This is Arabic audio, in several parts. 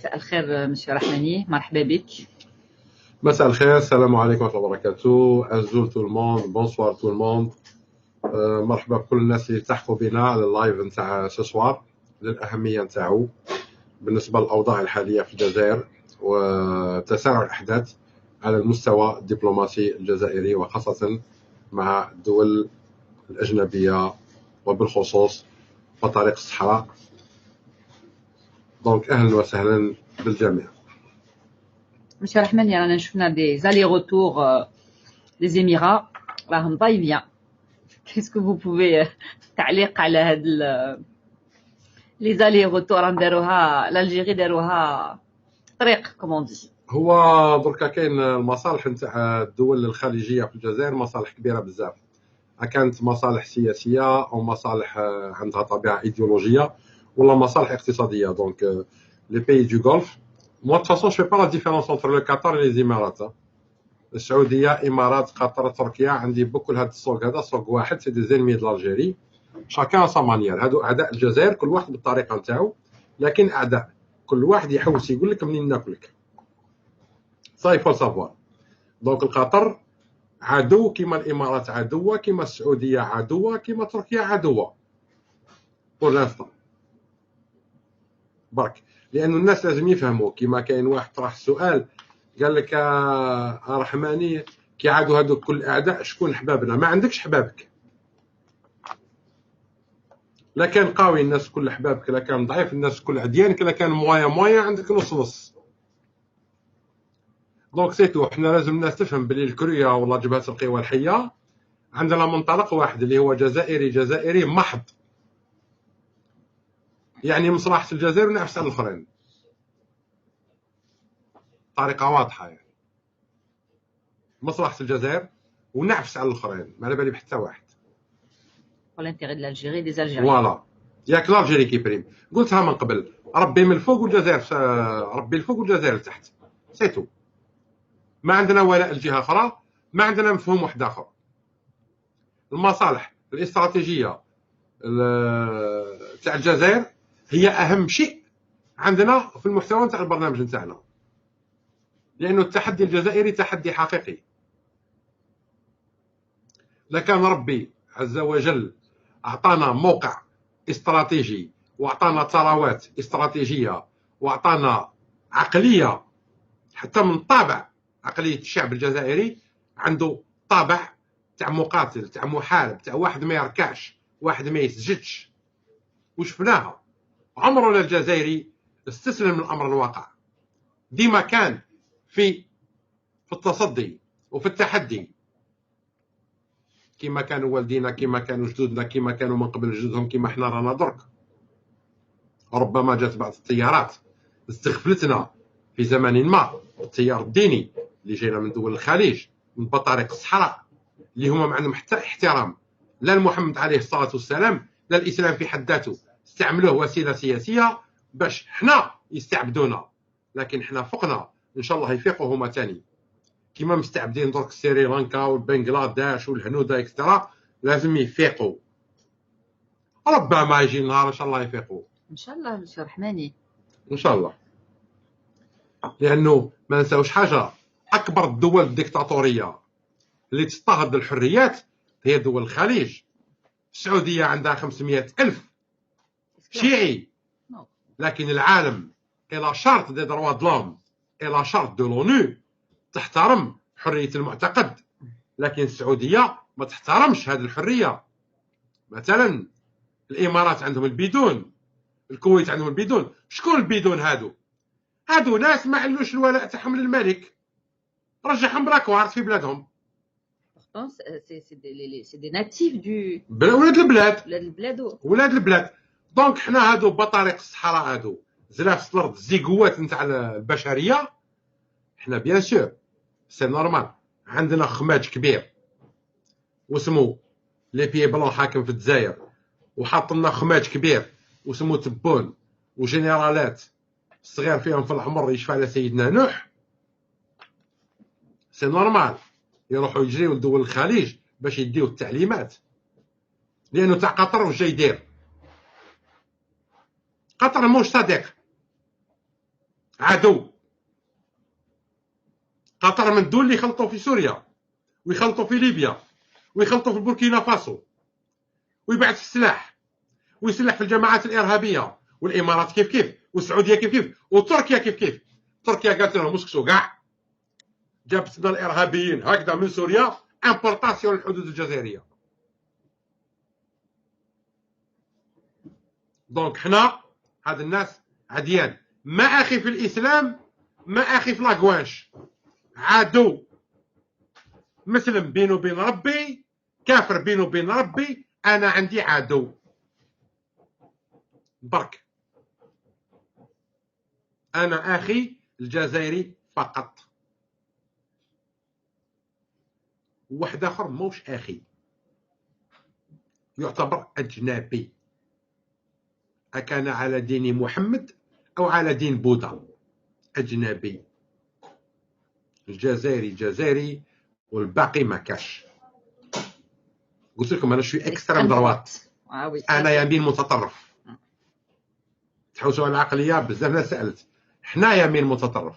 مساء الخير مسيو رحماني، مرحبا بك. مساء الخير، السلام عليكم ورحمة الله وبركاته. أنزول تو الموند، بونسوار تو الموند. مرحبا بكل الناس اللي التحقوا بنا على اللايف نتاع سوسوار للأهمية نتاعو بالنسبة للأوضاع الحالية في الجزائر وتسارع الأحداث على المستوى الدبلوماسي الجزائري، وخاصة مع الدول الأجنبية وبالخصوص بطريق الصحراء. دونك أهلا وسهلا بالجميع. مسيو رحماني، رانا شفنا دي زالي روتور دي زيميرات راهم ضايبين. كيسكو فو بوفي تعليق على هاد لي زالي روتور داروها الجيري، داروها طريق كومون دي. هو دركا كاين المصالح نتاع الدول الخليجيه في الجزائر مصالح كبيره بزاف، كانت مصالح سياسيه او مصالح عندها طبيعه ايديولوجيه ولا مصالح اقتصاديه. دونك لي بيي دو غولف، موا دو فاسون جو با لا ديفيرونس انتر لو قطر لي زيمارات. السعوديه، امارات، قطر، تركيا، عندي بكل هذا السوق، هذا سوق واحد، سي دي زينمي دو الجيري، شاكان سا مانيير. هادو اعداء الجزائر كل واحد بالطريقه نتاعو، لكن اعداء كل واحد يحوس يقول لك منين ناكلك. صاي فو سافوار. دونك القطر عدو كيما الامارات عدوه، كيما السعوديه عدوه، كيما تركيا عدوه بور لانستون. برك لانه الناس لازم يفهموا، كيما كاين واحد طرح السؤال قال لك رحماني كي عادوا هذوك كل اعداء شكون حبابنا؟ ما عندكش حبابك، لا كان قوي الناس كل حبابك، لا كان ضعيف الناس كل عديانك، لا كان مويا عندك نص نص. دونك سيتو حنا لازم الناس تفهم بلي الكوريا ولا جبهة القوى الحية عندنا منطلق واحد اللي هو جزائري محض، يعني مصلحة الجزائر ونعفس على الآخرين، طريقة واضحة، يعني مصلحة الجزائر ونعفس على الآخرين، ما على بالي بحتى واحد. والانتيغي ديال الجيري دي زالجيري، فوالا، ياك لالجيري كي بريم. قلتها من قبل، ربي من الفوق والجزائر ربي الفوق والجزائر لتحت، سيتو. ما عندنا ولاء الجهة أخرى، ما عندنا مفهوم واحد آخر. المصالح الاستراتيجية تاع الجزائر هي أهم شيء عندنا في المحتوى تاع البرنامج نتاعنا، لأنه التحدي الجزائري تحدي حقيقي. لكان ربي عز وجل أعطانا موقع استراتيجي وأعطانا ثروات استراتيجية وأعطانا عقلية، حتى من طابع عقلية الشعب الجزائري عنده طابع تاع مقاتل، تاع محارب، تاع واحد ما يركعش، واحد ما يسجدش. وشفناها، عمره الجزائري استسلم للأمر الواقع، ديما كان في التصدي وفي التحدي، كما كانوا والدينا، كما كانوا جدودنا، كما كانوا من قبل جدودهم، كما حنا رانا درك. ربما جات بعض التيارات استغفلتنا في زمان ما، التيار الديني اللي جاينا من دول الخليج، من بطارق الصحراء، اللي هما ما عندهم حتى احترام لا لمحمد عليه الصلاة والسلام لا الإسلام في حد ذاته، استعملوه وسيلة سياسية باش حنا يستعبدونا. لكن حنا فقنا، إن شاء الله يفيقوا هما تاني، كيما مستعبدين درك سريلانكا والبنغلاديش والهنود اكسترا، لازم يفيقوا. ربما يجي نهار ان شاء الله يفيقوا، ان شاء الله مسيو رحماني، ان شاء الله. لانه ما نساوش حاجه، اكبر الدول الديكتاتوريه اللي تضطهد الحريات هي دول الخليج. السعوديه عندها 500,000 شيعي، لكن العالم الى شرط دي دروا دلوم، الى شرط دو لونو تحترم حريه المعتقد، لكن السعوديه ما تحترمش هذه الحريه. مثلا الامارات عندهم البيدون، الكويت عندهم البيدون. شكون البيدون هادو ناس ما علوش الولاء تاعهم للملك، رجعهم براكوارد في بلادهم. سي دي ناتيف ولاد البلاد، ولاد البلاد. دونك حنا هادو بطريق الصحراء، هادو زلاف الارض، الزيقوات نتاع البشريه. حنا بيان سور سي نورمال عندنا خماج كبير واسمو لي بيي بلون حاكم في الجزائر، وحاط لنا خماج كبير واسمو تبون، وجنرالات الصغير فيهم في العمر يشفع على سيدنا نوح. سي نورمال يروحوا يجريو لدول الخليج باش يديو التعليمات، لانه تاع قطر واش جاي يدير؟ قطر موش صديق، عدو. قطر من الدول اللي يخلطوا في سوريا ويخلطوا في ليبيا ويخلطوا في بوركينا فاسو ويبعث في السلاح ويسلح في الجماعات الارهابيه، والامارات كيف كيف، والسعوديه كيف كيف، وتركيا كيف كيف. تركيا قالت لهم اسكتوا كاع، جابت لنا الارهابيين هكذا من سوريا امبورطاسيون للحدود الجزائريه. دونك حنا هاد الناس عديان، ما اخي في الاسلام ما اخي في لاكوانش، عدو مسلم بينه وبين ربي، كافر بينه وبين ربي، انا عندي عدو برك. انا اخي الجزائري فقط، واحد اخر موش اخي، يعتبر اجنبي، اكان على دين محمد او على دين بوذا، اجنبي. الجزائري جزائري والباقي ما كاش. قلت لكم انا شوي اكستريم دروات، انا يمين متطرف. تحوسوا على العقليه، بزاف ناس سالت حنا يمين متطرف.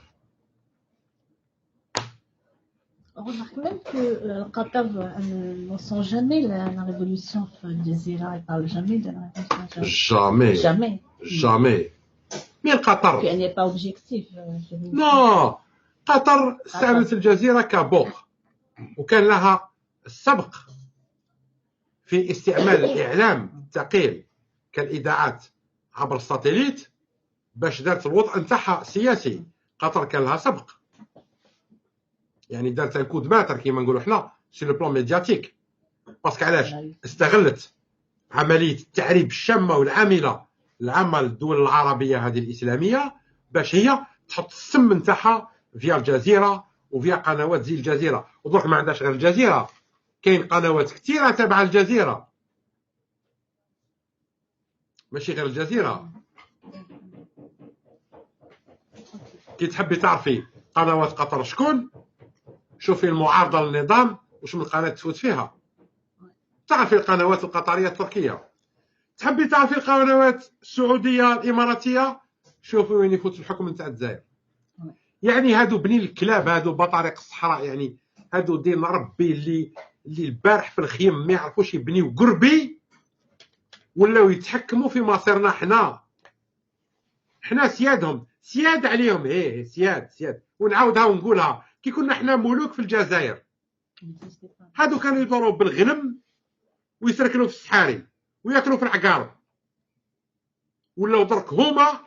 On remarque même que le Qatar ne sent jamais la révolution Jazeera, il parle jamais de la révolution. Jamais. Jamais. Jamais. Mais le Qatar. Elle n'est pas objective. Non. قطر استعملت الجزيرة كبوق، وكان لها السبق في استعمال الإعلام الثقيل كالإذاعات عبر الساتليت باش دارت الوضع نتاعها سياسي. قطر كان لها سبق، يعني دارت كود ماتر كيما نقولوا حنا سي لو بلان ميدياتيك. باسكو علاش؟ استغلت عملية التعريب الشامة والعاملة العامة للدول العربية هذه الإسلامية باش هي تحط السم نتاعها فيا الجزيرة وفيا قنوات زي الجزيرة. ودروك ما عندهاش غير الجزيرة، كاين قنوات كثيرة تابعة الجزيرة، ماشي غير الجزيرة. كي تحبي تعرفي قنوات قطر شكون، شوفي المعارضة للنظام واش من قناة تفوت فيها، تعرفي القنوات القطرية التركية. تحبي تعرفي القنوات السعودية الإماراتية، شوفي وين يفوت الحكم نتاع الجزائر. يعني هادو بني الكلاب، هادو بطارق الصحراء، يعني هادو دين ربي اللي البارح في الخيم ما يعرفوش يبنيو قربي، ولاو يتحكموا في مصيرنا. حنا سيادهم، سياد عليهم، سياد. ونعاودها ونقولها، كي كنا حنا ملوك في الجزائر، هادو كانوا يدوروا بالغنم ويسركنوا في الصحاري وياكلوا في العقارب، ولاو درك هما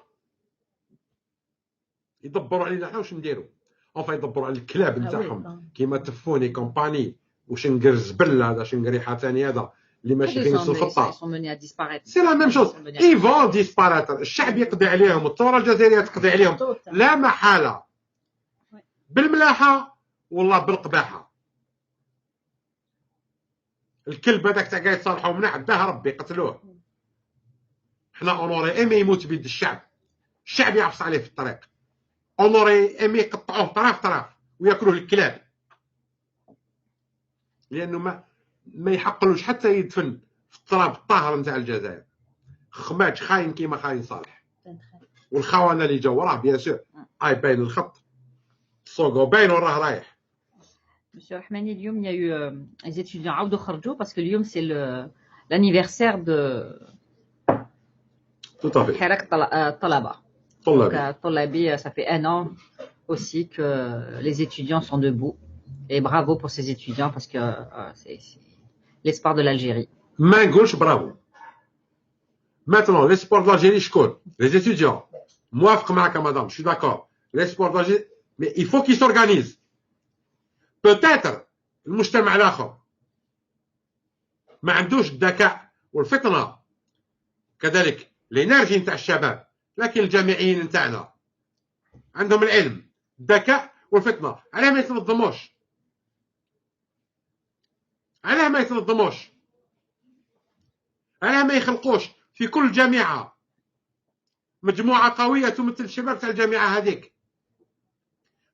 يدبروا علينا حنا واش نديروا. يدبروا على الكلاب نتاعهم كيما تفوني كومباني وشنقر زبل، هذا شنقر حاتاني، هذا اللي ماشي في نفس الخطه. سي لا ميم شوز، ايفون ديسباراتر. الشعب يقضي عليهم، الثوره الجزائريه تقضي عليهم لا محاله، بالملاحه والله بالقباحه. الكلب هذاك تاع قاعد يصالحوا منه عداه ربي قتلوه. حنا اونوري ايمي يموت بيد الشعب، الشعب يعفص عليه في الطريق. اونوري ايمي يقطعوه طراف وياكلوه الكلاب، لانه ما يحقلوش حتى يدفن في التراب الطاهر نتاع الجزائر. خماج خاين كيما خاين صالح، والخونه اللي جاو وراه بيان سور باين الخط، السوق باين وراه رايح. Monsieur Rahmani, اليوم il y a eu les étudiants عاودوا خرجوا parce que اليوم c'est l'anniversaire de حراك الطلبة. الطلابي, ça fait un an aussi que les étudiants sont debout, et bravo pour ces étudiants parce que c'est l'espoir de l'Algérie. ما نقولش برافو. Maintenant, l'espoir de l'Algérie شكون؟ les étudiants. موافق معك مدام, je suis d'accord. L'espoir de l'Algérie, mais il faut qu'ils s'organisent. Peut-être المجتمع الآخر ما عندوش الذكاء والفطنة كذلك الانرجي نتاع الشباب، لكن الجامعيين نتاعنا عندهم العلم الذكاء والفطنة. علاه ما يتنظموش؟ علاه ما يخلقوش في كل جامعة مجموعة قوية تمثل الشباب تاع الجامعة هذيك،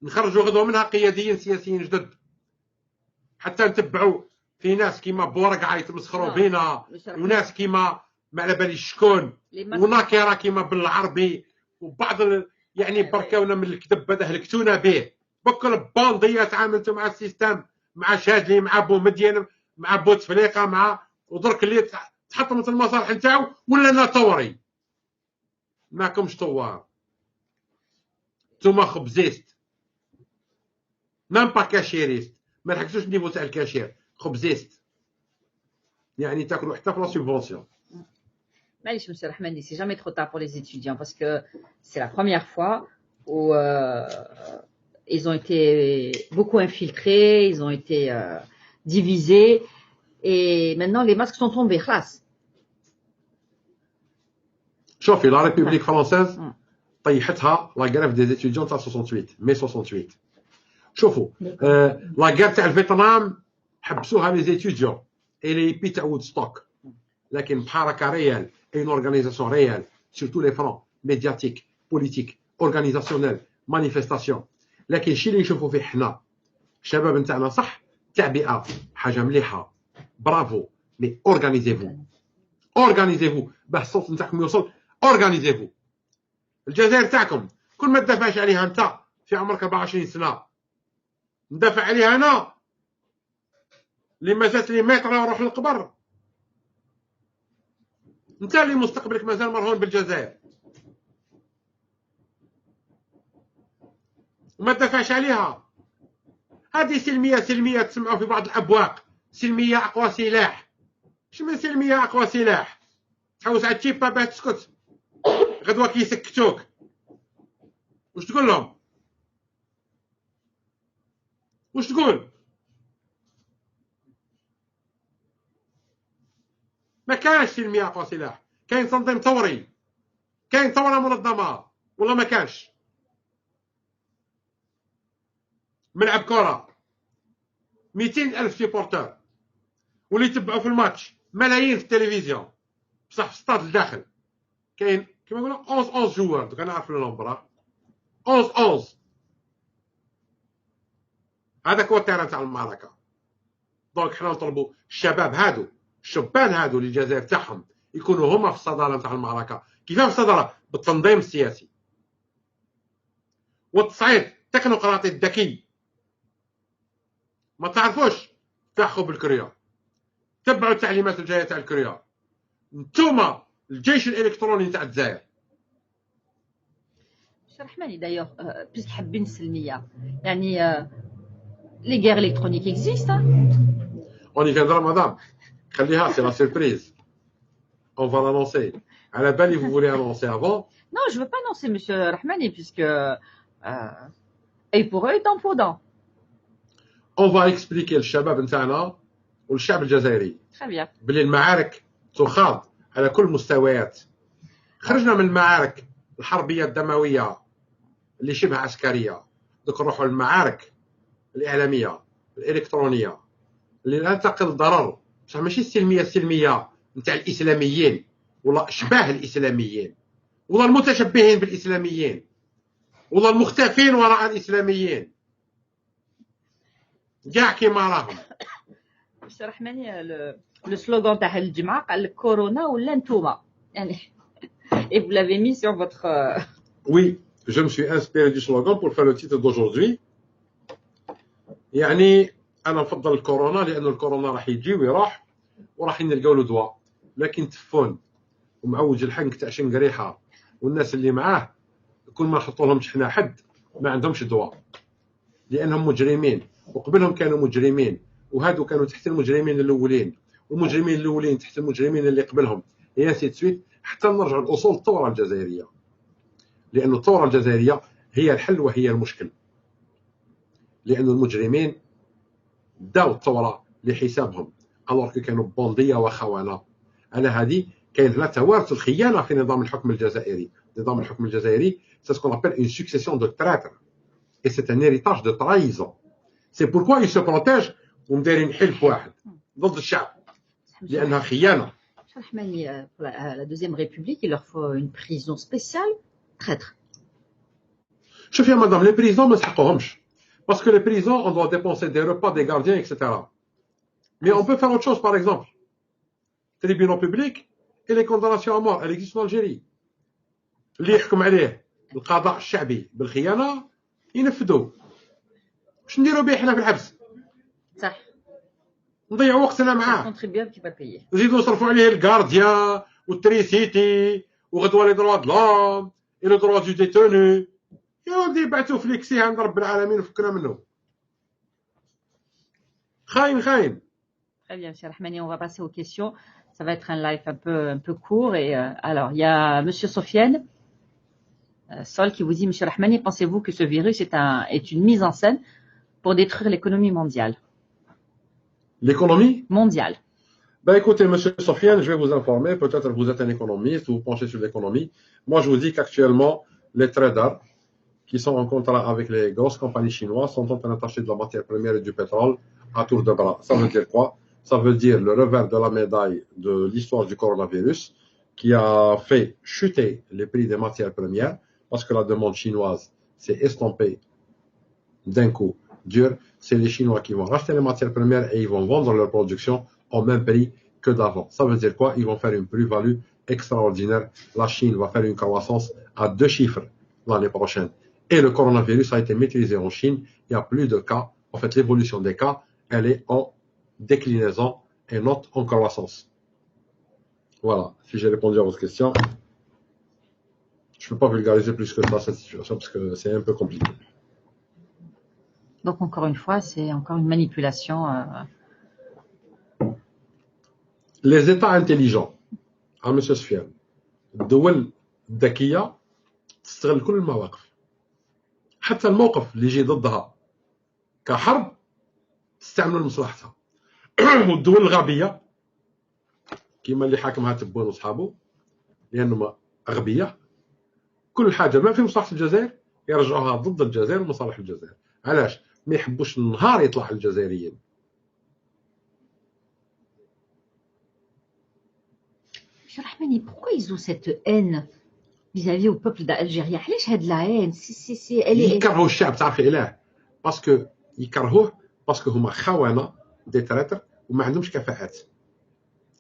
نخرجوا غدوة منها قياديين سياسيين جدد، حتى نتبعوا في ناس كيما بورقعة يتمسخروا بينا، وناس كيما ما على باليش شكون، وناكرة كيما بالعربي، وبعض يعني بركاونا من الكذب هذا هلكتونا به. بكل بانديه تعاملتوا مع السيستم، مع شادلي، مع بومدين، مع بوتفليقه، مع ودرك اللي تحطمت المصالح نتاعو ولنا طوري. ماكمش طوار، نتوما خبزيست مام با كاشيريست. ما لحقتوش النيفو تاع الكاشير، خبزيست يعني تاكلوا حتى في لا سوبفونسيون. Maïch, monsieur Rahmani, c'est jamais trop tard pour les étudiants parce que c'est la première fois où ils ont été beaucoup infiltrés, ils ont été divisés et maintenant les masques sont tombés. Khlas. شوفي لا ريبوبليك فرونسيز طيحتها لا غريف دي زيتيديون تاع 68 مي 68. شوفوا لا غير تاع الفيتنام حبسوها لي زيتيديون اي لي بي تاع وودستوك، لكن بحركه ريال اون اورغانيزاسيون ريال سور تو لي فرون ميدياتيك بوليتيك اورغانيزاسيونيل مانيفيستاسيون. لكن الشيء اللي نشوفوا فيه حنا الشباب نتاعنا صح تعبئه حاجه مليحه برافو، مي اورغانيزيفو باه الصوت نتاعكم يوصل. اورغانيزيفو الجزائر تاعكم كل ما تدافعش عليها انت في عمرك 24 سنه ندافع عليها انا اللي مازالت لي متر وروح للقبر. انت اللي مستقبلك مازال مرهون بالجزائر وما تدافعش عليها. هذه سلميه تسمعوا في بعض الابواق، سلميه اقوى سلاح. شنو سلميه اقوى سلاح؟ تحوس على التشيبا باه تسكت، غدوه كيسكتوك واش تقول لهم؟ واش تقول؟ ما كانش سلميه اقوى سلاح، كاين تنظيم ثوري، كاين ثوره منظمه والله ما كانش. ملعب كره 200,000 سيبورتور واللي يتبعوا في الماتش ملايين في التلفزيون، بصح في السطاد الداخل كاين كيما نقولوا 11 جوار. دوك انا عارف النمبر 11. هذاك هو التيران تاع المعركه. دونك حنا نطلبوا الشباب هادو، الشبان هادو اللي الجزائر تاعهم يكونوا هما في الصداره تاع المعركه. كيفاه في الصداره؟ بالتنظيم السياسي والتصعيد التكنوقراطي الذكي. ما تعرفوش تاخذوا بالكريا، تبعوا التعليمات الجايه تاع الكريا. نتوما الجيش الالكتروني تاع الجزائر. Monsieur Rahmani, d'ailleurs, puisque حابين السلميه يعني les guerres électroniques existent. On y viendra madame. خليها سي لا سيربريز. On va l'annoncer. على بالي vous voulez annoncer avant. Non, je veux pas annoncer monsieur Rahmani puisque œil pour œil, dent pour dent. On va expliquer للشباب نتاعنا والشعب الجزائري Très bien. بلي المعارك تخاض على كل المستويات. خرجنا من المعارك الحربيه الدمويه اللي شبه عسكريه، دوك نروحوا للمعارك الاعلاميه الالكترونيه اللي لا تقل ضرر، بصح ماشي السلميه نتاع الاسلاميين ولا اشباه الاسلاميين ولا المتشبهين بالاسلاميين ولا المختفين وراء الاسلاميين كاع كيما راهم. Monsieur Rahmani, le slogan تاع الجمعه قال لك كورونا ولا نتوما يعني. Et vous l'avez mis sur votre Oui, je me suis inspiré du slogan pour faire le titre d'aujourd'hui. يعني انا نفضل الكورونا لانه الكورونا راح يجي ويروح وراح نلقاو له دواء، لكن تفون ومعوج الحنك تاع شنقريحه والناس اللي معاه كل ما نحطوا لهم شحنه حد ما عندهمش دواء لانهم مجرمين وقبلهم كانوا مجرمين وهادو كانوا تحت المجرمين الاولين والمجرمين الاولين تحت المجرمين اللي قبلهم يا سي تسويت حتى نرجع لاصول الثوره الجزائريه، لأن الثوره الجزائريه هي الحل وهي المشكل. لأن المجرمين داو الثوره لحسابهم الوغ كانوا بونديه وخونه. على هذه كاين هنا توارث الخيانه في نظام الحكم الجزائري. نظام الحكم الجزائري c'est ce qu'on appelle une succession de traîtres et c'est un héritage de trahison. C'est pourquoi ils se protègent ومدايرين حلف واحد ضد الشعب لأنها خيانه. Rahmani, pour la deuxième république, il leur faut une prison spéciale traître. شوف يا مدام لي بريزون ما يسحقوهمش باسكو لي بريزون on doit dépenser des repas des gardiens etc. Mais on peut faire autre chose par exemple. Tribunaux publics et les condamnations à mort, elles existent en Algérie. اللي يحكم عليه القضاء الشعبي بالخيانه ينفذوا. واش نديروا به حنا في الحبس؟ صح. نضيعوا وقتنا معاه. contribuable qui va payer. نزيدوا نصرفوا عليه الكارديان والتريسيتي وغدوه لي دروا د لوم اي لو دروا دو ديتوني. يا ولدي بعثوا فليكسي عند رب العالمين وفكنا منه. خاين. Très bien, M. Rahmani, on va passer aux questions. Ça va être un live un peu court. Et alors, il y a M. Sofiane Sol qui vous dit, M. Rahmani, pensez-vous que ce virus est une mise en scène pour détruire l'économie mondiale? L'économie mondiale. Ben écoutez, M. Sofiane, je vais vous informer. Peut-être que vous êtes un économiste, vous penchez sur l'économie. Moi, je vous dis qu'actuellement, les traders qui sont en contrat avec les grosses compagnies chinoises sont en train d'acheter de la matière première et du pétrole à tour de bras. Ça veut dire quoi? Ça veut dire le revers de la médaille de l'histoire du coronavirus qui a fait chuter les prix des matières premières parce que la demande chinoise s'est estompée d'un coup dur. C'est les Chinois qui vont racheter les matières premières et ils vont vendre leur production au même prix que d'avant. Ça veut dire quoi? Ils vont faire une plus-value extraordinaire. La Chine va faire une croissance à 2 chiffres l'année prochaine. Et le coronavirus a été maîtrisé en Chine. Il n'y a plus de cas. En fait, l'évolution des cas, elle est en déclinaison et non en croissance. Voilà, si j'ai répondu à votre question. Je ne peux pas vulgariser plus que ça cette situation parce que c'est un peu compliqué. Donc, encore une fois, c'est encore une manipulation. Les États intelligents, à M. Sofiane, الدول الذكية تستغل كل المواقف. حتى الموقف اللي يجي ضدها كحرب تستعمل لمصلحتها. والدول الغبية كيما اللي حاكمها تبون وصحابه لأنهم أغبياء كل حاجة ما في مصلحة الجزائر يرجعوها ضد الجزائر ومصالح الجزائر. علاش؟ ما يحبوش النهار يطلع الجزائريين. Monsieur Rahmani, pourquoi ils ont cette haine vis-à-vis au peuple d'Algérie? علاش هاد la haine? يكرهوا الشعب تعرفي علاه؟ باسكو يكرهوه باسكو هما خونة دي تراتر وما عندهمش كفاءات.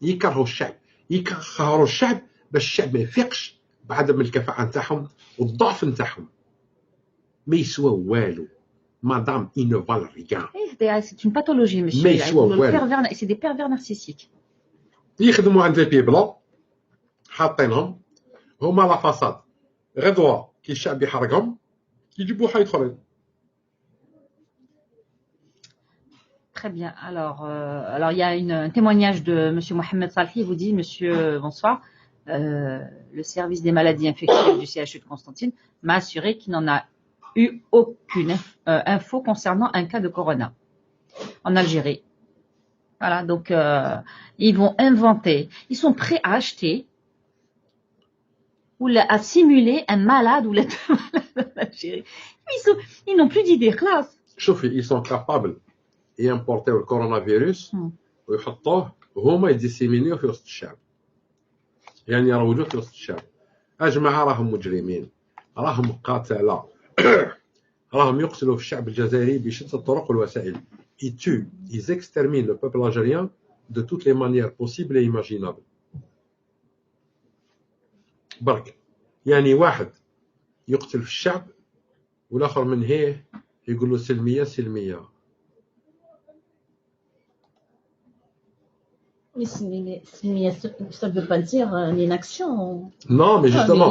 يكرهوا الشعب، يكرهوا الشعب باش الشعب ما يفيقش بعدم الكفاءة نتاعهم والضعف نتاعهم. ما يسوى والو. Madame, ils ne valent rien. C'est une pathologie, monsieur. Mais c'est des pervers narcissiques. يخدموا عند البي بلون حاطينهم هما لا فاساد غدوه كي الشعب يحرقهم يجيبوا حاجه اخرين. Très bien. Alors il y a un témoignage de monsieur Mohamed Salhi. Il vous dit, monsieur, bonsoir. Le service des maladies infectieuses du CHU de Constantine m'a assuré qu'il n'en a eu aucune info concernant un cas de corona en Algérie. Voilà, donc ils vont inventer, ils sont prêts à acheter ou à simuler un malade ou l'être malade en Algérie. Ils n'ont plus d'idées, classe. شوفي, ils sont capables d'importer le coronavirus ويحطوه هما يديسيمينيوه في وسط الشعب. يعني يروجوه في وسط الشعب. أجماعة راهم مجرمين، راهم قاتلة. راهم يقتلوا في الشعب الجزائري بشتى الطرق والوسائل. Ils tuent, ils exterminent le peuple algérien de toutes les manières possibles et imaginables. برك يعني واحد يقتل في الشعب والآخر من هيه يقول له سلمية سلمية. Mais ça ne veut pas dire l'inaction. Non, mais justement,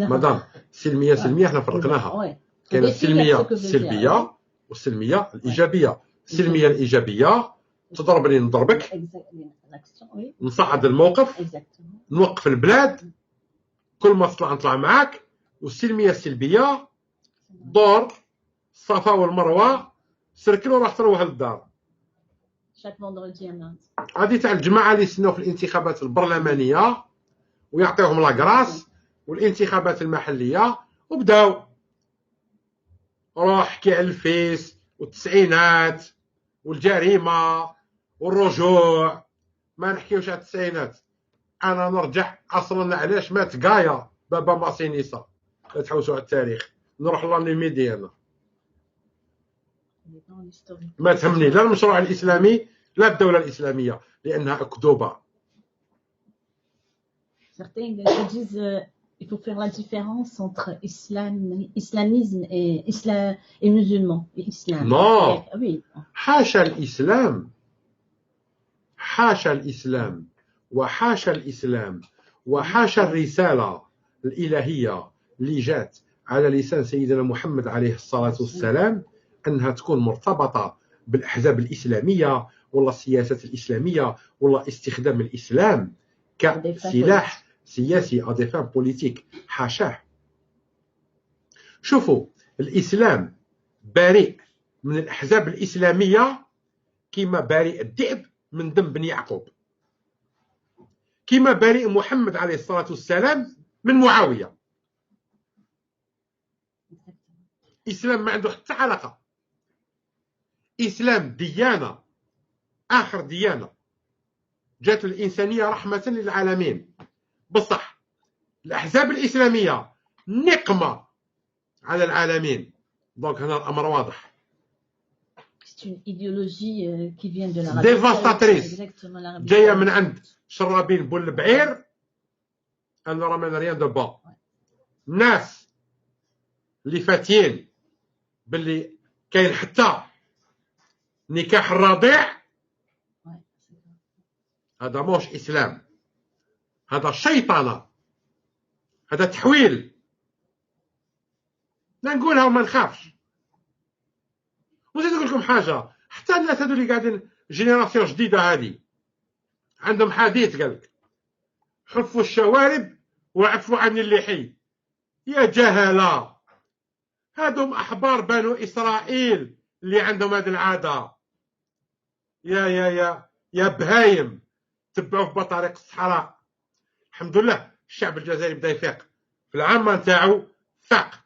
madame, سلمية سلمية احنا فرقناها. كاين السلمية السلبية والسلمية الإيجابية. السلمية الإيجابية تضربني نضربك، نصعد الموقف، نوقف البلاد، كل ما نطلع معاك. والسلمية السلبية دور الصفا والمروة سركل وراح تروح للدار. هذه تاع الجماعة اللي يستناو في الانتخابات البرلمانية ويعطيوهم لاكراس والانتخابات المحلية وبداو روح احكي على الفيس والتسعينات والجريمة والرجوع. ما نحكيوش على التسعينات. انا نرجع اصلا علاش مات قايا بابا ماسينيسا. لا تحوسوا على التاريخ. نروح لاني ميدي انا ما تهمني لا المشروع الاسلامي لا الدولة الاسلامية لانها اكذوبة. Certains disent il faut faire la différence entre islamisme et musulman. Et islam. Non. Oui. حاشا الإسلام حاشا الإسلام وحاشا الإسلام وحاشا الرسالة الإلهية اللي جات على لسان سيدنا محمد عليه الصلاة والسلام أنها تكون مرتبطة بالأحزاب الإسلامية ولا السياسات الإسلامية ولا استخدام الإسلام كسلاح سياسي à des fins politiques. حاشاه. شوفوا الإسلام بريء من الأحزاب الإسلامية كما بريء الذئب من دم بني يعقوب، كما بريء محمد عليه الصلاة والسلام من معاوية. إسلام ما عنده حتى علاقة. إسلام ديانة، آخر ديانة جات الإنسانية رحمة للعالمين. بصح الأحزاب الإسلامية نقمة على العالمين. دونك هنا الأمر واضح. C'est une idéologie qui vient de la dévastatrice جاية من عند شرابين بول البعير. أنا راه من ريان دو با. ناس اللي فاتين باللي كاين حتى نكاح الرضيع. هذا موش إسلام، هذا شيطنة، هذا تحويل. لا نقولها وما نخافش. وزيد نقول لكم حاجة، حتى الناس هذو اللي قاعدين جينيراسيون جديدة هذه عندهم حديث قالك حفوا الشوارب وعفوا عن اللحي. يا جهلة، هذم أحبار بنو إسرائيل اللي عندهم هذه العادة. يا بهايم تبعوا في بطاريق الصحراء. الحمد لله الشعب الجزائري بدا يفيق في العامة نتاعو، فاق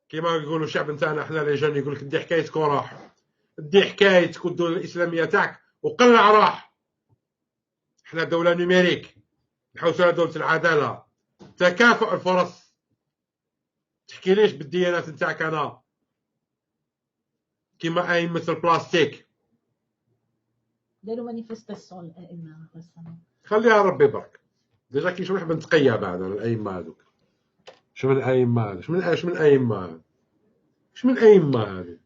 كيما يقولوا الشعب نتاعنا حنا لي جون. يقول لك دي حكايتك وروح، دي حكايتك والدولة الإسلامية تاعك وقلع روح. حنا دولة نيميريك نحوسوا على دولة العدالة، تكافؤ الفرص. تحكي ليش بالديانات نتاعك أنا كيما أئمة البلاستيك داروا مانيفستاسيون الأئمة رسموا. خليها ربي برك. ديجا كي شوف نحب نتقيا بعد على الأئمة هذوك. شو من أئمة هذا؟ شو من أئمة هذا؟ شو من أئمة هذه؟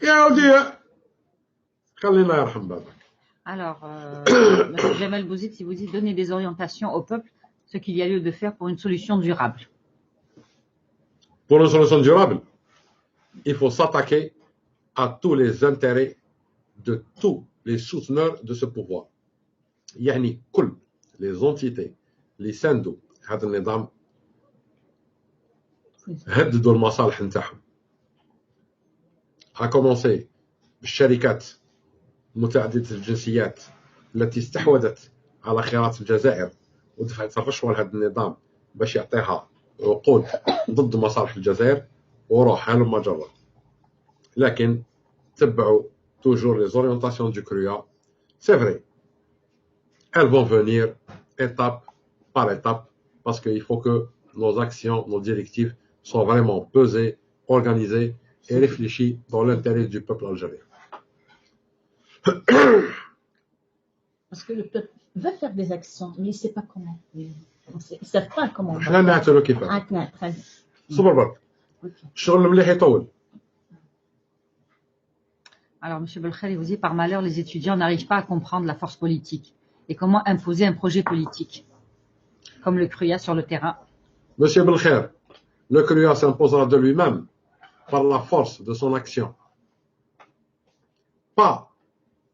يا ودي خلينا يرحم بابك. Alors, M. Jamal Bouzid, il vous dit donner des orientations au peuple, ce qu'il y a lieu de faire pour une solution durable. Pour une solution durable, il faut s'attaquer à tous les intérêts de tous les souteneurs de ce pouvoir. يعني كل les entités اللي ساندوا هذا النظام هددوا المصالح نتاعهم. à commencer بالشركات متعددة الجنسيات التي استحوذت على خيرات الجزائر ودفعت الرشوة لهذا النظام باش يعطيها عقود ضد مصالح الجزائر وروح هلم جرة. لكن تبعوا toujours les orientations du CRUA. C'est vrai, elles vont venir étape par étape parce qu'il faut que nos actions, nos directives soient vraiment pesées, organisées et réfléchies dans l'intérêt du peuple algérien. Parce que le peuple veut faire des actions, mais il ne sait pas comment. Ils ne savent pas comment. حنا نعتلو كيفاش. Très bien. صبر برك. الشغل مليح يطول. Alors, M. Belkhari vous dit, par malheur, les étudiants n'arrivent pas à comprendre la force politique et comment imposer un projet politique, comme le CRUA sur le terrain. Monsieur Belkhair, le CRUA s'imposera de lui-même par la force de son action, pas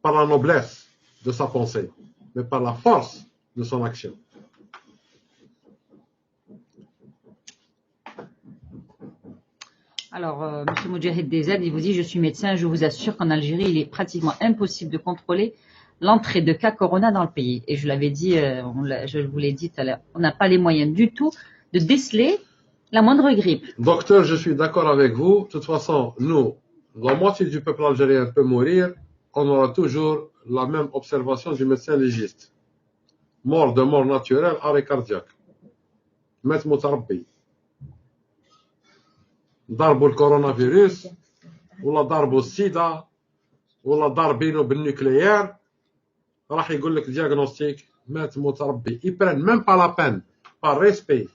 par la noblesse de sa pensée, mais par la force de son action. Alors, M. Moudjahid Dezad, il vous dit, je suis médecin, je vous assure qu'en Algérie, il est pratiquement impossible de contrôler l'entrée de cas Corona dans le pays. Et je l'avais dit, je vous l'ai dit tout à l'heure, on n'a pas les moyens du tout de déceler la moindre grippe. Docteur, je suis d'accord avec vous. De toute façon, nous, la moitié du peuple algérien peut mourir. On aura toujours la même observation du médecin légiste. Mort de mort naturelle, arrêt cardiaque. Maître Moutarabbi. ضربوا الكورونا فيروس ولا ضربوا السيدا ولا ضاربينه بالنيوكليير راح يقول لك دياغنوستيك مات متربي يبرن ميم با لا بان با ريسبي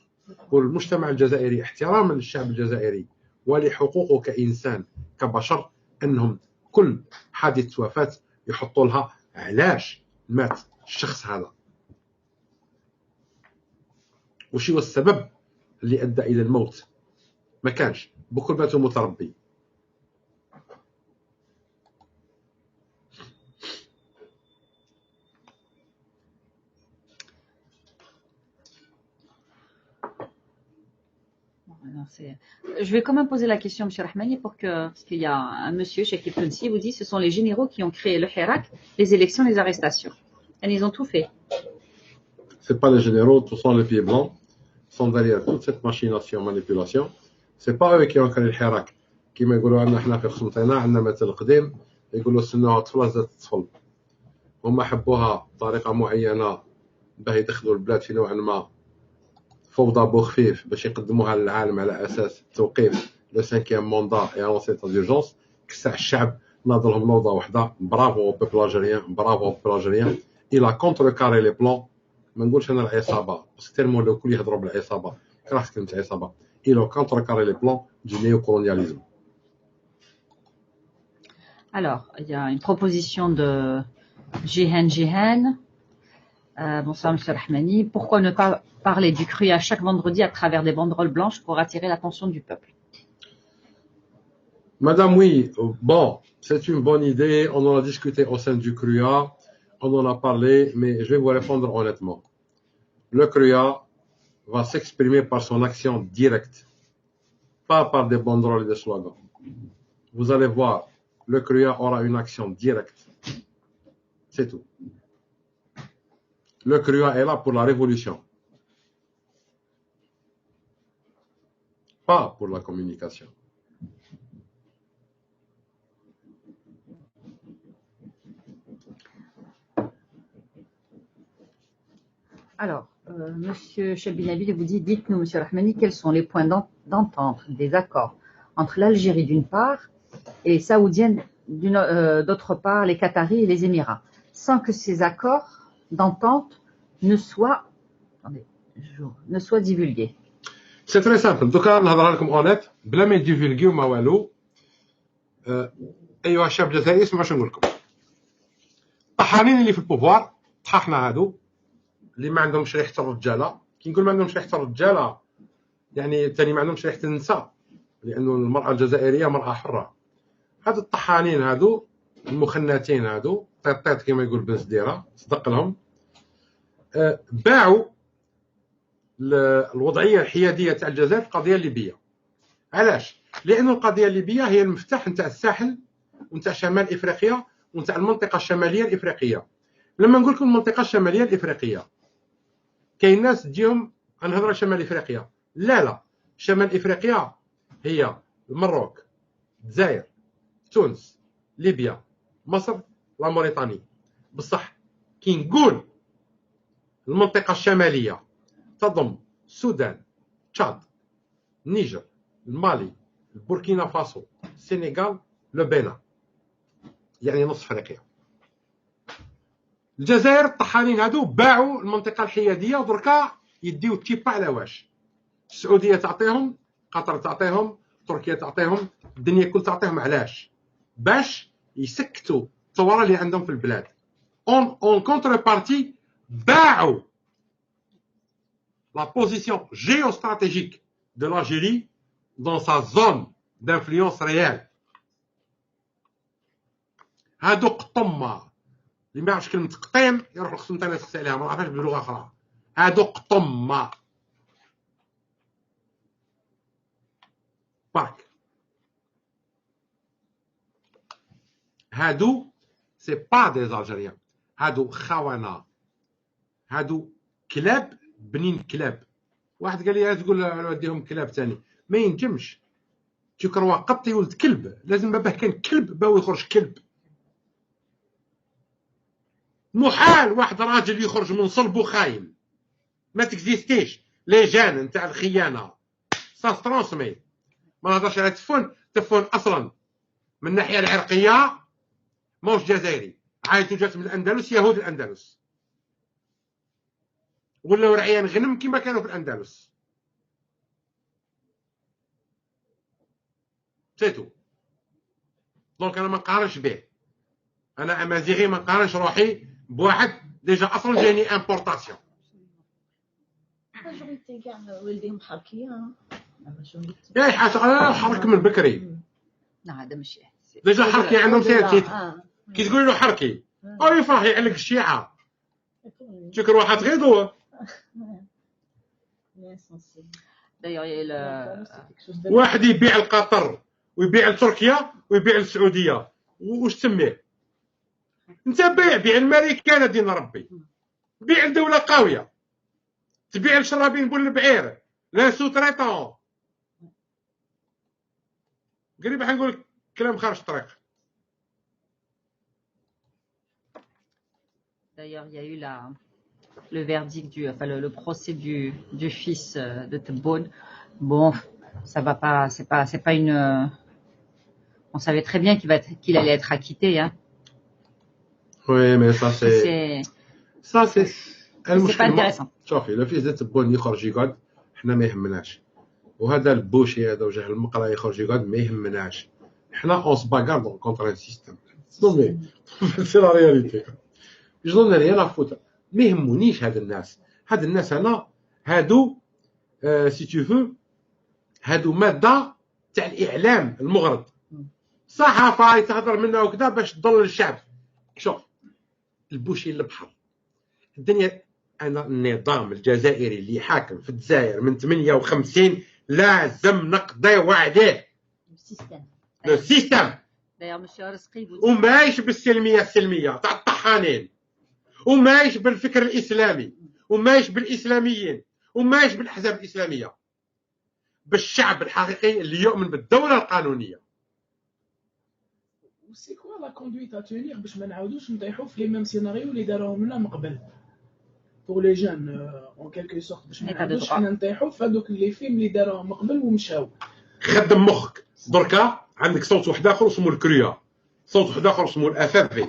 والمجتمع الجزائري، احتراما للشعب الجزائري ولحقوقه كإنسان كبشر، أنهم كل حادث وفاة يحطوا لها علاش مات الشخص هذا، وش هو السبب اللي أدى إلى الموت. ما كانش بكل ماتوا متربي. Je vais quand même poser la question, M. Rahmani, parce qu'il y a un monsieur, Cheikh Ibn vous dit ce sont les généraux qui ont créé le Hirak, les élections, les arrestations. Et ils ont tout fait. Ce n'est pas les généraux, ce sont les pieds blancs, sont derrière toute cette machination, manipulation. Ce n'est pas eux qui ont créé le Hirak. كما يقولوا عندنا احنا في خصمتنا عندنا مثل قديم يقولوا سنوها طفله زادت تطفل. هما حبوها بطريقه معينه باه يدخلوا البلاد في نوعا ما فوضى بوخفيف باش يقدموها للعالم على اساس توقيف لو سانكيام موندا اي ان سيتا ديرجونس. كسع الشعب ناض لهم نوضه وحده. برافو بيبل الجيريان، برافو بيبل الجيريان. الى كونتر كاري لي بلون. ما نقولش انا العصابه بس تيرمون لو كل يهضروا بالعصابه كره كلمه عصابه. الى كونتر كاري لي بلون دو نيو كولونياليزم. Alors, il y a une proposition de Jihan. Bonsoir, M. Rahmani. Pourquoi ne pas parler du CRUA chaque vendredi à travers des banderoles blanches pour attirer l'attention du peuple? Madame, oui, bon, c'est une bonne idée. On en a discuté au sein du CRUA. On en a parlé, mais je vais vous répondre honnêtement. Le CRUA va s'exprimer par son action directe, pas par des banderoles et des slogans. Vous allez voir, le CRUA aura une action directe. C'est tout. Le CRUA est là pour la révolution, pas pour la communication. Alors, Monsieur Chabinabil vous dit, dites-nous, Monsieur Rahmani, quels sont les points d'entente, des accords entre l'Algérie d'une part et les Saoudiennes d'autre part, les Qataris et les Émirats, sans que ces accords d'entente ne soient divulgués. C'est très simple. Donc, نهضر لكم honnête بلا ما يديفولغيو ما والو. ايها الشعب الجزائري اسمعوا شنو نقول لكم. الطحانين اللي في البوفوار طحاحنا هادو اللي ما عندهمش ريحه الرجاله. كي نقول ما عندهمش ريحه الرجاله يعني ثاني ما عندهمش ريحه النساء، لانه المراه الجزائريه مراه حره. هادو الطحانين هادو المخنثين هادو طيط كما يقول بن سديره صدق لهم. باعوا الوضعيه الحياديه تاع الجزائر في القضيه الليبيه. علاش؟ لأن القضيه الليبيه هي المفتاح نتاع الساحل ونتاع شمال افريقيا ونتاع المنطقه الشماليه الافريقيه. لما نقول لكم المنطقه الشماليه الافريقيه كاين ناس تجيهم نهضروا شمال افريقيا. لا شمال افريقيا هي المروك، الجزائر، تونس، ليبيا، مصر، لا موريتاني. بصح كي نقول المنطقه الشماليه تضم السودان، تشاد، النيجر، المالي، البوركينا فاسو، السنغال، لبنان، يعني نصف افريقيا. الجزائر الطحانين هادو باعوا المنطقه الحياديه ودركا يديو تيبا على واش. السعوديه تعطيهم، قطر تعطيهم، تركيا تعطيهم، الدنيا كل تعطيهم. علاش؟ باش يسكتوا الثوره اللي عندهم في البلاد. اون كونتر بارتي باعوا la position géostratégique de l'Algérie dans sa zone d'influence réelle. هادو قطمة اللي ما يعرفش كلمة قطيم يروح لخصم تاني يسقسي عليها، ما نعرفهاش بلغة أخرى. هادو قطمة باك. هادو سي با دي ألجيريان، هادو خونة، هادو كلاب بنين كلاب. واحد قال لي تقول وديهم كلاب ثاني، ما ينجمش. تكروا قط يولد كلب، لازم باباه كان كلب باو يخرج كلب. محال واحد راجل يخرج من صلبه خاين. ما تكزيستيش لي جان نتاع الخيانه سا ترونسمي. ما نهضرش على تفون اصلا من الناحيه العرقيه ماهوش جزائري، عايته جات من الاندلس، يهود الاندلس. ولاو رعيان غنم كما كانوا في الاندلس. سيتو. دونك انا ما نقارنش به، انا امازيغي ما نقارنش روحي بواحد ديجا اصلا جاني امبورطاسيون. ماجوريتي كاع والديهم حركيه. يا حاجه انا حرك من بكري. لا هذا ماشي ديجا حركي عندهم سيرتيت. كي تقول له حركي او يفرح يعلق الشيعه تشكر واحد غيدو. واحد يبيع لقطر ويبيع لتركيا ويبيع للسعوديه، واش تسميه انت؟ بيع الماريكان دين ربي، بيع لدوله قويه، تبيع لشرابين بول البعير لا سو تريطون. قريب حنقول كلام خارج الطريق. D'ailleurs, il y a eu le verdict enfin le procès du fils de Tebboune. Bon, ça va pas, c'est pas une. On savait très bien qu'il allait être acquitté, hein. Oui, mais ça c'est. C'est pas intéressant. شوفي لو فيس تبون يخرج يقعد حنا ما يهمناش، وهذا البوشي هذا وجه المقرا يخرج يقعد ما يهمناش. حنا اون سباغار كونتر ان سيستم. نو سي لا رياليتي. جون ريال افوت ما يهمونيش هاد الناس انا هادو سي تو فو هادو ماده تاع الاعلام المغرض، صحافه تهضر منها وكذا باش تضل الشعب. شوف البوشي البحر الدنيا. انا النظام الجزائري اللي حاكم في الجزائر من 58 لازم نقضيو عليه لو سيستم. ومايش بالسلميه تاع الطحانين، ومايش بالفكر الاسلامي، ومايش بالاسلاميين، ومايش بالاحزاب الاسلاميه، بالشعب الحقيقي اللي يؤمن بالدوله القانونيه. سي كوا لا كوندويت ا تونير باش ما نعاودوش نطيحوا في لي ميم سيناريو اللي داروهم لنا من قبل pour les jeunes en quelque sorte باش ما نعاودوش حنا نطيحوا في هذوك اللي فيلم اللي داروهم من قبل ومشاو. خدم مخك دركا عندك صوت واحد اخر اسمه الكريا، صوت واحد اخر اسمه الافافي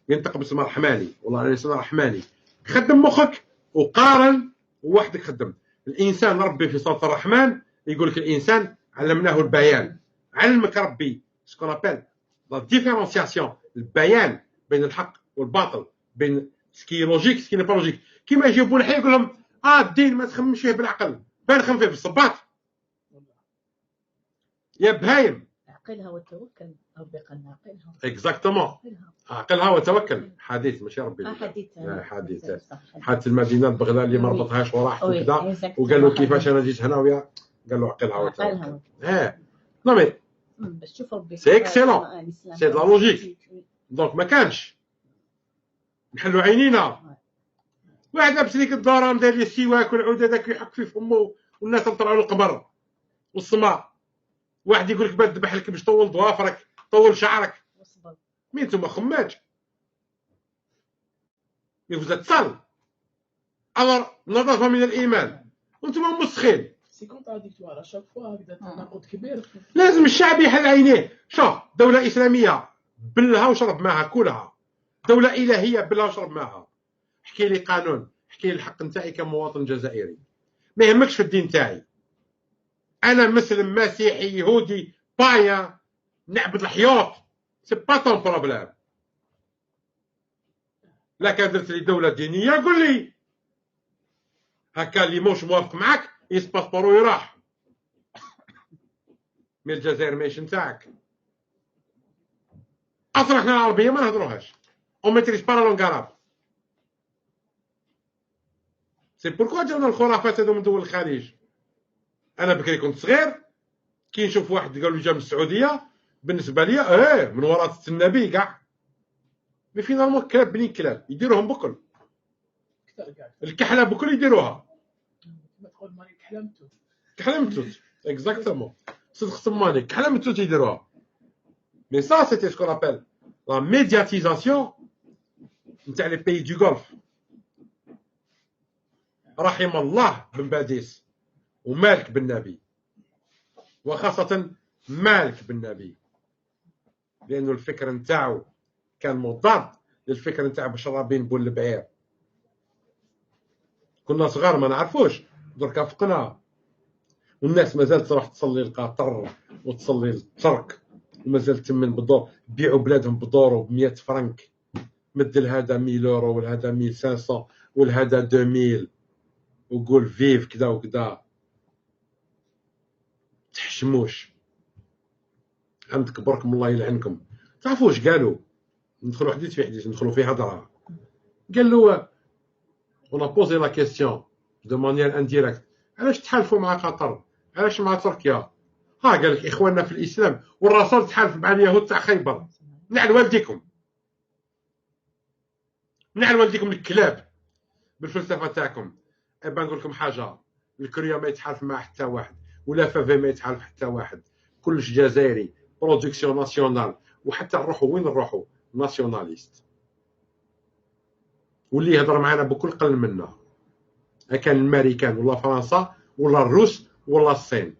ينطق باسم الرحماني، والله انا اسمه الرحماني. خدم مخك وقارن وحدك خدم. الانسان ربي في صوت الرحمن يقول لك الانسان علمناه البيان. علمك ربي سكون ابل لا ديفيرونسياسيون، البيان بين الحق والباطل، بين سكي لوجيك سكي با لوجيك. كيما يجيبوا الحي يقول لهم الدين ما تخممش فيه بالعقل، بان خمم فيه بالصباط يا بهايم. عقلها وتوكل، ربي قال عقلها. اكزاكتومون، عقلها وتوكل. حديث ماشي ربي، حديث المدينه بغداد اللي ما ربطهاش وراح وكذا، وقال له كيفاش انا جيت هنا ويا، قال له عقلها وتوكل. نو مي باش تشوف ربي سي اكسيلون، سي لا لوجيك. دونك ما كانش نحلوا عينينا. واحد لابس ليك الدوران داير لي السواك والعود هذاك يحك في فمه، والناس نطلعوا للقمر والسماء. واحد يقول لك باه تذبح لك باش طول ضوافرك طول شعرك. مين نتوما خماج؟ vous êtes sale. alors نظافه من الايمان وانتم مسخين. سي كونتراديكتوار اشاك فوا هكذا تناقض كبير. لازم الشعب يحل عينيه. شوف دوله اسلاميه بلها وشرب معها كلها، دوله الهيه بلها وشرب معها. احكي لي قانون، احكي لي الحق نتاعي كمواطن جزائري، ما يهمكش في الدين تاعي. انا مسلم مسيحي يهودي بايا نعبد الحيوط، سي با طون بروبليم. لا كان درت لي دوله دينيه قول لي هكا اللي موش موافق معاك يسباسبورو يراح. مي الجزائر ماهيش نتاعك اصلا. احنا العربيه ما نهضروهاش، اون ميتريش با لا لونغ عرب. سي بوركوا جاونا الخرافات هذو من دول الخليج. انا بكري كنت صغير كي نشوف واحد قال لي جا من السعوديه، بالنسبه لي من وراثه النبي كاع. مي فينالمون كلاب بنين كلاب يديروهم بكل الكحله بكل يديروها. تقول ماني كحلمتو كحلمتوت اكزاكتومون، صدق سماني كحلمتوت يديروها. مي سا سيتي سكون ابل لا ميدياتيزاسيون نتاع لي بيي دو غولف. رحم الله بن باديس ومالك بن نبي، وخاصة مالك بن نبي، لأنه الفكر نتاعو كان مضاد للفكر نتاع بشرابين بول البعير. كنا صغار ما نعرفوش، دركا فقنا. والناس مازال تروح تصلي لقطر وتصلي للترك، ومازال تمن بدور، بيعوا بلادهم بدور ب100 فرنك، مد لهذا 1000 يورو ولهذا 1500 ولهذا 2000، وقول فيف كذا وكذا. تحشموش عندك بركم الله يلعنكم. تعرفوا واش قالوا؟ ندخلوا حديث في حديث، ندخلوا في هضره. قال له on a posé la question de manière indirecte، علاش تحالفوا مع قطر؟ علاش مع تركيا؟ ها قال لك اخواننا في الاسلام، والرسول تحالف مع اليهود تاع خيبر. نعل والديكم، نعل والديكم الكلاب بالفلسفه تاعكم. ابا نقول لكم حاجه، الكوريا ما يتحالف مع حتى واحد، ولا فافي ما يتحالف حتى واحد، كلش جزائري، برودكسيون ناسيونال. وحتى نروحوا وين نروحوا ناسيوناليست، واللي يهضر معنا بكل قل منا، كان الامريكان ولا فرنسا ولا الروس ولا الصين.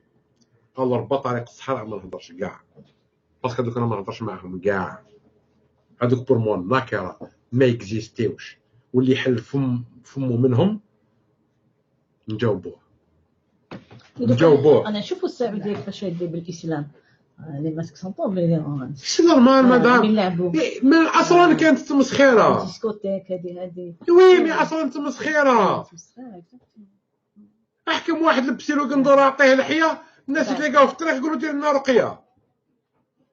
الله ربا طريق الصحراء ما نهضرش كاع، باسكو دوك انا ما نهضرش معاهم كاع. هذوك بور مون ناكره ما اكزيستيوش، واللي يحل فمو منهم نجاوبوه. انا نشوفوا السعوديه كيفاش يدير بالاسلام، لي ماسك سونطون بلي سي نورمال مدام. يلعبوا من اصلا كانت تمسخيره. ديسكوتيك هذه وي مي اصلا تمسخيره. احكم واحد لبسي له قندوره عطيه لحيه، الناس يتلاقاو في الطريق يقولوا دير لنا رقيه.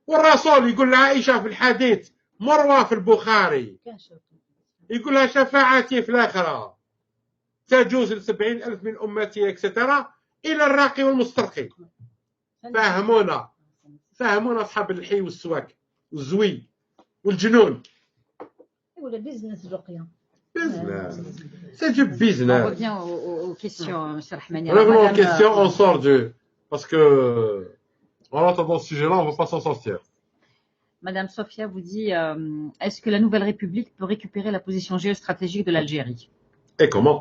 والرسول يقول لعائشه في الحديث مروه في البخاري، يقول لها شفاعتي في الاخره تجوز ل70,000 من امتي اكسترا الى الراقي والمسترقي. فهمونا اصحاب اللحي والسواك والزوي والجنون. ولا بيزنس رقيه. Business. C'est du On business. revient aux questions, M. Rahmani. Revenons aux questions, on sort du... Parce que, en attendant ce sujet-là, on ne va pas s'en sortir. Madame Sofia vous dit, est-ce que la Nouvelle République peut récupérer la position géostratégique de l'Algérie? Et comment?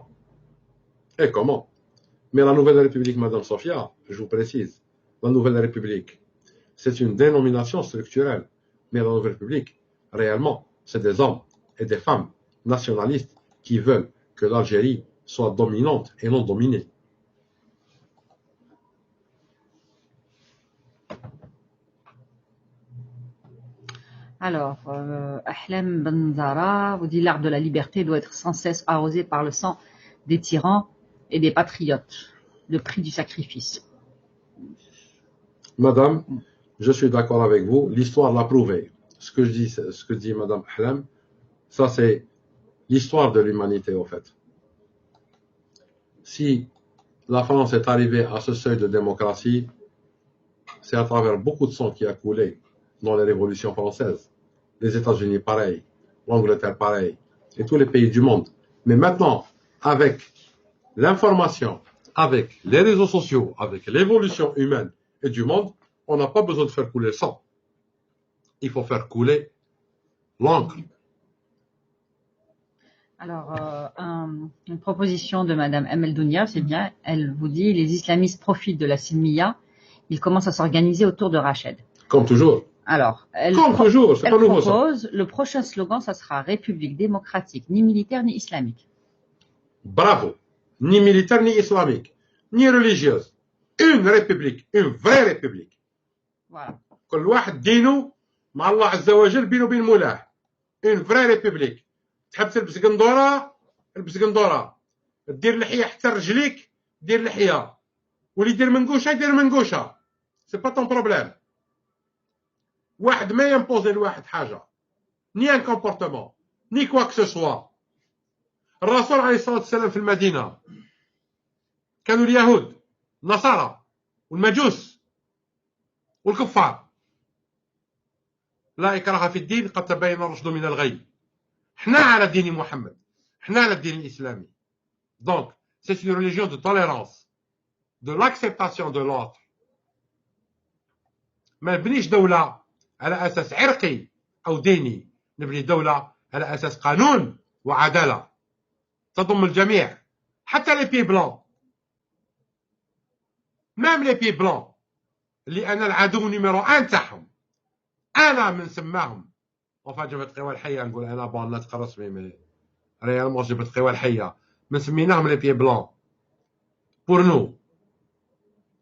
Mais la Nouvelle République, Madame Sofia, je vous précise, la Nouvelle République, c'est une dénomination structurelle. Mais la Nouvelle République, réellement, c'est des hommes et des femmes nationalistes qui veulent que l'Algérie soit dominante et non dominée. Alors, Ahlam Benzara vous dit l'art de la liberté doit être sans cesse arrosé par le sang des tyrans et des patriotes, le prix du sacrifice. Madame, je suis d'accord avec vous, l'histoire l'a prouvé. Ce que dit Madame Ahlam, ça c'est l'histoire de l'humanité au fait. Si la France est arrivée à ce seuil de démocratie, c'est à travers beaucoup de sang qui a coulé dans les révolutions françaises. Les États-Unis pareil, l'Angleterre pareil, et tous les pays du monde. Mais maintenant, avec l'information, avec les réseaux sociaux, avec l'évolution humaine et du monde, on n'a pas besoin de faire couler le sang. Il faut faire couler l'encre. Alors, une proposition de Madame Amel Dounia, c'est bien, elle vous dit, les islamistes profitent de la Silmiya, ils commencent à s'organiser autour de Rached. Comme toujours. Alors, elle propose, le prochain slogan, ça sera République démocratique, ni militaire ni islamique. Bravo. Ni militaire ni islamique, ni religieuse. Une république, une vraie république. Voilà. كل واحد دينه مع الله عز وجل بينه وبين مولاه. Une vraie république. تحب تلبس قندوره البس قندوره، دير لحيه حتى رجليك دير لحيه، واللي يدير منقوشه يدير منقوشه. سي با طون بروبليم. واحد ما يمبوزي لواحد حاجه، ني ان كومبورتمون ني كوا كو سوا. الرسول عليه الصلاه والسلام في المدينه كانوا اليهود النصارى والمجوس والكفار. لا إكراه في الدين قد تبين الرشد من الغي. حنا على دين محمد، حنا على الدين الإسلامي. Donc, c'est une religion de tolérance, de l'acceptation de l'autre. ما نبنيش دولة على أساس عرقي أو ديني، نبني دولة على أساس قانون وعدالة تضم الجميع، حتى لي بي بلون. مام لي بي بلون اللي أنا العدو نيميرو 1 تاعهم، أنا من سماهم. وفا جبت قوى الحية نقول أنا بون نطق رسمي، مي ريالمون جبت قوى الحية من سميناهم لي بيي بلون بور نو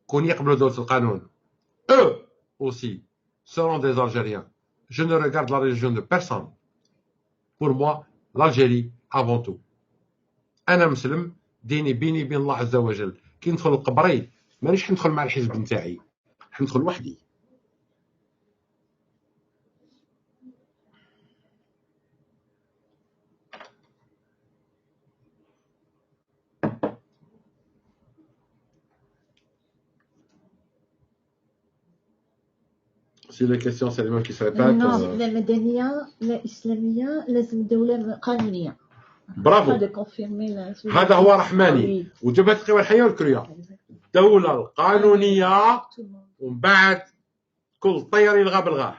كون يقبلوا دولة القانون eux aussi seront des Algériens. Je ne regarde la religion de personne. Pour moi, l'Algérie avant tout. أنا مسلم ديني بيني بين الله عز وجل. كي ندخل لقبري مانيش حندخل مع الحزب نتاعي حندخل وحدي. Si les questions c'est les mêmes qui se répètent. Non, la مدنية لا إسلامية لازم دولة قانونية. برافو. هذا هو رحماني وجبهة القوى الحية والكرية. الدولة القانونية ومن بعد كل طير يلغى بالغاه.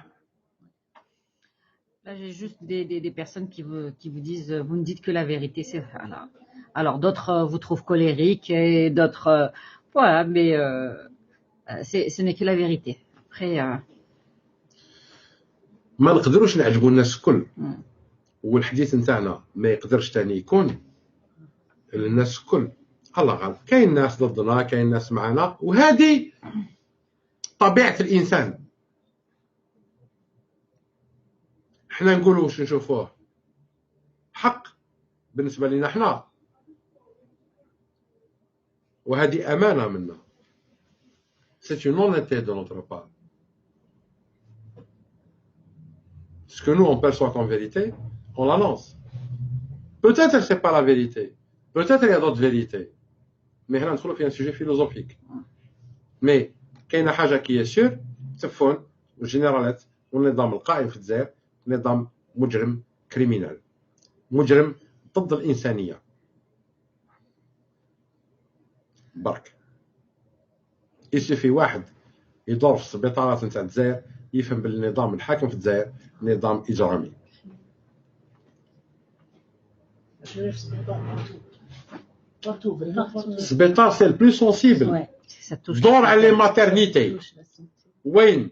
Là, j'ai juste des personnes qui vous disent, vous ne dites que la vérité, c'est voilà. Alors d'autres vous trouvent colérique et d'autres, voilà, mais ce n'est que la vérité. Après. ما نقدروش نعجبوا الناس الكل والحديث نتاعنا ما يقدرش تاني يكون للناس الكل. الله غالب كاين ناس ضدنا كاين ناس معنا وهذه طبيعة الإنسان. حنا نقولوا واش نشوفوه حق بالنسبة لنا حنا وهذه أمانة منا. C'est une honnêteté de notre part. Ce que nous on perçoit comme vérité, on la lance. Peut-être c'est pas la vérité, peut-être il y a d'autres vérités. Mais هنا ندخلوا في un sujet philosophique. Mais كاينه حاجه كي سور تفون والجنرالات والنظام القائم في الجزائر نظام مجرم كريمينال مجرم ضد الانسانيه. برك يسفي واحد يدور في السبيطارات نتاع الجزائر يفهم بالنظام الحاكم في الجزائر نظام إجرامي. السبيطار سي البلو سونسيبل. دور على لي ماترنيتي وين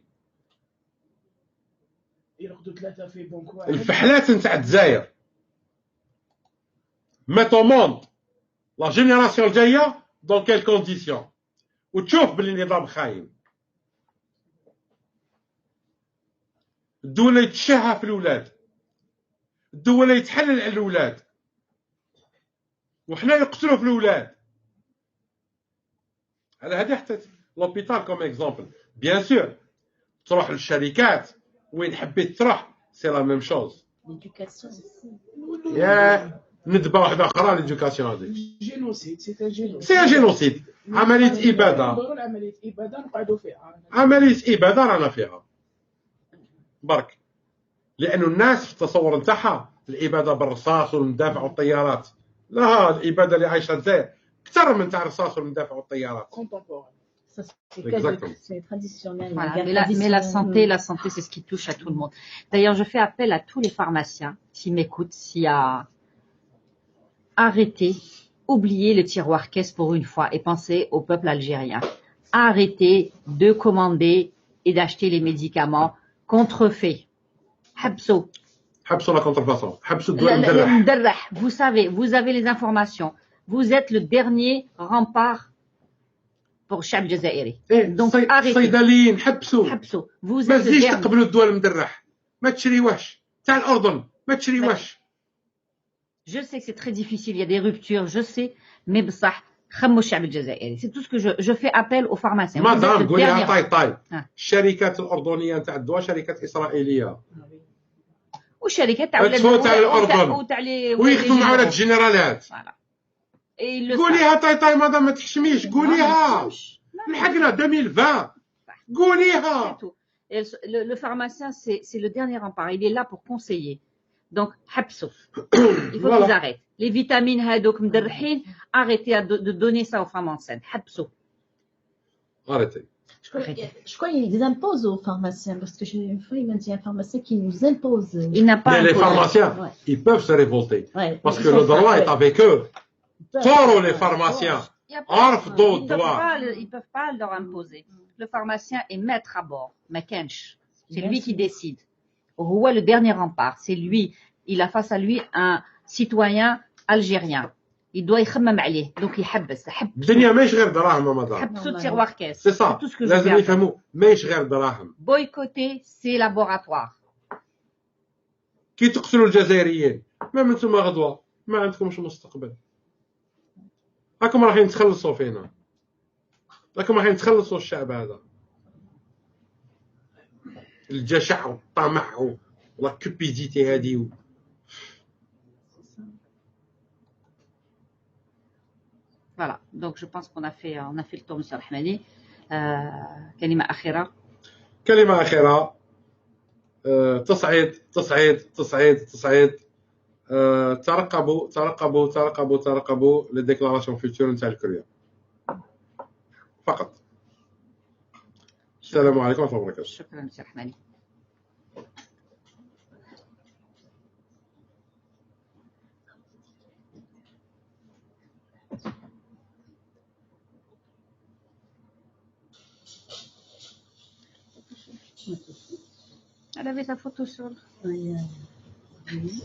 يرقدوا ثلاثه في بنك واحد. الفحلات نتاع الجزائر ميتو موند لا جينيراسيون الجايه دون كيل كونديسيون وتشوف باللي نظام خاين. الدولة يتشهى في الأولاد، الدولة يتحلل على الأولاد، وحنا يقتلوا في الأولاد. على هذه حتى لوبيتال كوم اكزومبل. بيان سور تروح للشركات وين حبيت تروح سي لا ميم شوز. يا ندبه واحدة أخرى ليدوكاسيون هذيك. جينوسيد سي ان جينوسيد. عملية إبادة. عملية إبادة نقعدوا فيها. عملية إبادة رانا فيها. برك لأنه الناس في التصور نتاعها الإبادة بالرصاص والمدافع والطيارات. لا الإبادة اللي عايشة الجزائر أكثر من تاع الرصاص والمدافع والطيارات. C'est traditionnel. Voilà. Mais la santé, c'est ce qui touche à tout le monde. D'ailleurs, je fais appel à tous les pharmaciens qui m'écoutent, s'il y a arrêtez, oubliez le tiroir caisse pour une fois et pensez au peuple algérien. Arrêtez de commander et d'acheter les médicaments contrefaits. Habso. Habso la contrefaçon. Habso Mderrah. Vous savez, vous avez les informations. Vous êtes le dernier rempart pour الشعب الجزائري. Donc الصيدليين حبسوا. Vous êtes le dernier. ما تقبلوا الدول المدرح. ما تشريوهش. تاع الأردن ما تشريوهش. Je sais que c'est très difficile, il y a des ruptures, je sais, mais بصح خموا الشعب الجزائري. C'est tout ce que je fais appel aux pharmaciens. مدام قوليها طاي. الشركات الأردنية نتاع الدواء شركات إسرائيلية. والشركات تاع الأردن ويخدموا مع ولاد الجنرالات. قوليها طاي مدام ما تحشميش قوليها. لحقنا 2020 قوليها. Le pharmacien c'est le dernier rempart, il est là pour conseiller. Donc حبسوا. Il faut qu'ils arrêtent. Les vitamines هذوك مدرحين arrêtez de donner ça aux femmes enceintes. حبسوا. Arrêtez. Je crois qu'ils imposent aux pharmaciens parce que une fois il m'a dit un pharmacien qui nous impose. Il n'a pas. Mais les pharmaciens, ils peuvent se révolter parce que le droit est avec eux. Toro les pharmaciens. Ils peuvent pas leur imposer. Le pharmacien est maître à bord. ما كانش. C'est lui qui décide. هو le dernier rempart. C'est lui. Il a face à lui un citoyen algérien. يدوا يخمم عليه دونك يحبس الدنيا ماهيش غير دراهم مدام حبسوا التيغوار كاس سي صا لازم يفهموا ماهيش غير دراهم بويكوتي سي لابوراتوار كي تقتلوا الجزائريين ما انتم غدوه ما عندكمش مستقبل راكم رايحين تخلصوا فينا راكم رايحين تخلصوا الشعب هذا الجشع والطمع ولا كوبيديتي هذه Voilà, donc je pense qu'on a fait le tour, monsieur Rahmani. كلمة أخيرة. كلمة أخيرة. تصعيد تصعيد تصعيد تصعيد. ترقبوا ترقبوا ترقبوا ترقبوا للديكلاراسيون فيوتور نتاع الكوريا. فقط. السلام عليكم ورحمة الله وبركاته. شكرا monsieur Rahmani. Elle avait sa photo sur le... Oui. Oui.